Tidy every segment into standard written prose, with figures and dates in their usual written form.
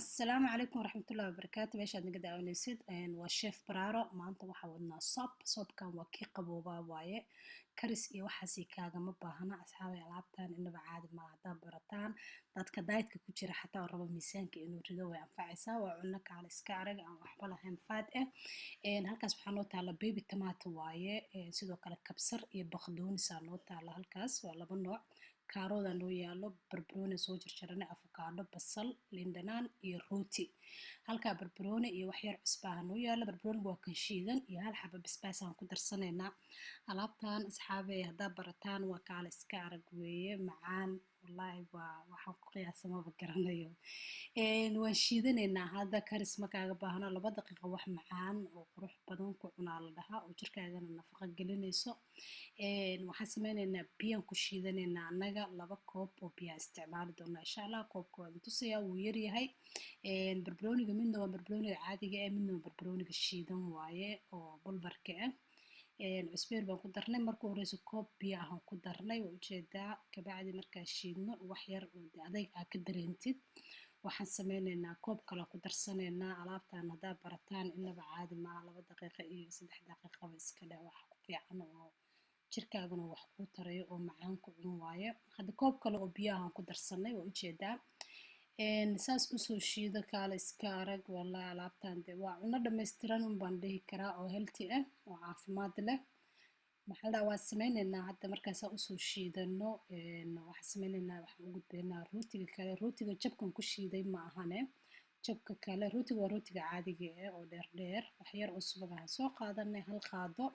السلام عليكم ورحمة الله وبركاته. meesha aad naga daawanaysid waa chef Braro. maanta waxaa wadnaa soobkan waa kii qaboobaa waaye, karis iyo waxaasi kaagama baahna asxaabay. alaabtan inaba caadi ma haddaad barataan dadka dietka ku jira xataa oo raba miisaanka inuu rido way anfacaysaa. waa cunno kaale iska arag aan waxba lahayn faad ah. halkaas waxaa noo taala baby tomato waaye, sidoo kale kabsar iyo baqdoonis noo taala. halkaas waa laba nooc. kaarooda noo yaalo, barbarooni soo jarjarane, afakaadho, basal, liin dhanaan iyo rooti. halkaa barbarooni iyo wax yar cusbaa noo yaalo. barbarooniga waa kan shiidan iyo hal xabo basbaas aan ku darsanaynaa. alaabtan asxaabey haddaa barataan waa kaale iska arag weeye, macaan wallaahi. waa waxaan ku qiyaasamaba garanayo. waan shiidanaynaa hadda, karis ma kaaga baahno. 2 daqiiqo wax macaan oo qurux badan ku cunaa la dhahaa, oo jirkaagana nafaqo gelinayso. waxaan sameynaynaa biyaan ku shiidanaynaa annaga 2 koob oo biyaa isticmaali doonaa insha allah. koobka waa idin tusayaa, wuu yaryahay. barbarooniga midna waa barbarooniga caadiga ah, midna waa barbarooniga shiidan waaye oo bulbarka ah. cusbeer baan ku darnay. marka horeysa koob biyo ahaan ku darnay, waa ujeedaa. kabacdi markaa shiidno wax yar oo adayg aa ka dareentid, waxaan sameynaynaa koob kale ku darsanaynaa. alaabtan haddaa barataan inaba caadi maaha. 2 daqiiqo iyo 3 daqiiqaba iska dheh, wax ku fiican oo jirkaaguna wax kuu tarayo oo macaan ku cun waaye. hadda koob kale oo biyahan ku darsanay, waa ujeedaa. saas usoo shiido kaale iska arag. wallahi alaabtan de waa cunno dhammaystiran un baan dhihi karaa, oo healthy ah oo caafimaad leh. maxaa la waa sameynaynaa hadda markaasaa usoo shiidano. waxaan sameynaynaa, waxaan u gudbaynaa rootiga kale. rootiga jabkan ku shiiday ma ahane, jabka kale. rootiga waa rootiga caadiga ah oo dheer. wax yar oo subag aan soo qaadanay, 1 qaado.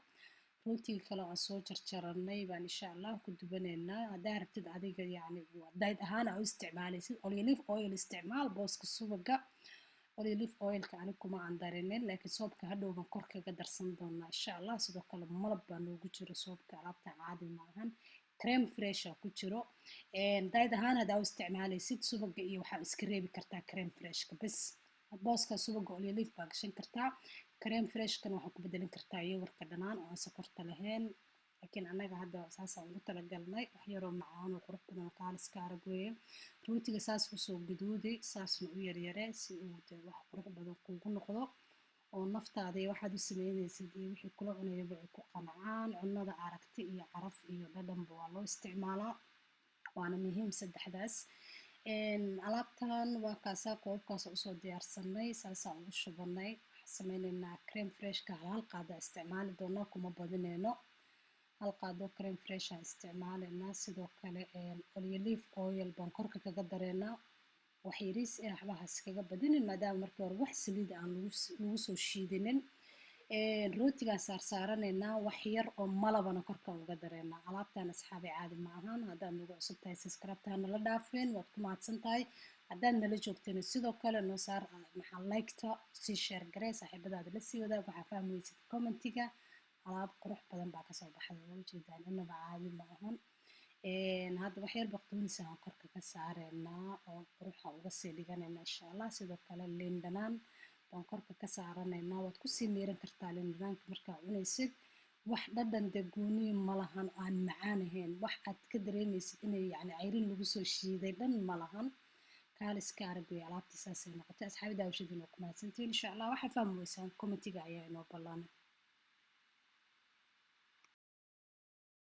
rootiga kale aan soo jarjaranay baan insha allah ku dubanaynaa. haddaa rabtid adiga yacni diet ahaan aa u isticmaalaysid, olive oil isticmaal booska subaga. olive oilka aniga kuma aan darinin, laakiin soobka hadhow baan kor kaga darsan doonaa insha allah. sidoo kale malab baa noogu jiro soobka. alaabta caadi ma ahan, creme fresh aa ku jiro. diet ahaan haddaa u isticmaalaysid subaga iyo waxaa iska reebi kartaa creme freshka bas. booska subaga olive baa gashan kartaa. creme freshkana waxaa ku bedelin kartaa yogurka dhanaan oo aan sokorta lahayn. laakiin annaga hadda saasaan ugu talagalnay, wax yaroo macaan oo qurux badan oo kaale iska arag weeye. rootiga saas usoo guduudi, saasna u yaryare si uu de wax qurux badan kuugu noqdo, oo naftaada iyo waxaad u sameynaysid iyo wixii kula cunayaba ay ku qancaan. cunnada aragti iyo caraf iyo dhadhanba waa loo isticmaalaa, waana muhiim saddexdaas. alaabtan waa kaasaa koobkaas usoo diyaarsanay, saasaan ugu shubanay. sameynaynaa creme freshka hal qaado isticmaali doonaa, kuma badinayno. 1 qaado creme fresh aan isticmaalaynaa. sidoo kale olive oil baan korka kaga dareynaa, wax yariis ah, waxbahaas kaga badinin maadaama markii hore wax saliid aan lagu soo shiidinin. rootigaan saarsaaranaynaa, wax yar oo malabana korkaan uga dareynaa. alaabtan asxaabay caadi ma ahaan. haddaad nagu cusub tahay subscribe-taa nala dhaafeen, waad ku mahadsan tahay. haddaad nala joogteen sidoo kale noo saar maxaa like-ta, sii share garee, saaxiibadaada la sii wadaag. waxaa fahmi weysid commentiga. alaab qurux badan baa kasoo baxday, waa ujeedaan inaba caadi ma ahan. hadda wax yar baqdoonis aan korka ka saareynaa oo quruxa uga sii dhiganaynaa insha allah. sidoo kale liin dhanaan baan korka ka saaranaynaa. waad kusii miiran kartaa liin dhanaanka markaa cunaysid. wax dhadhan dee gooniya ma lahan, aan macaan ahayn. wax aad ka dareemaysid inay yacni cayrin lagu soo shiiday dhan ma lahan. kaale iska arag wey. alaabtii saasay noqotay. asxaabi daawashadiina waa ku mahadsantihiin insha allah. waxaa fahmi weysaan commentiga ayaa inoo ballanay.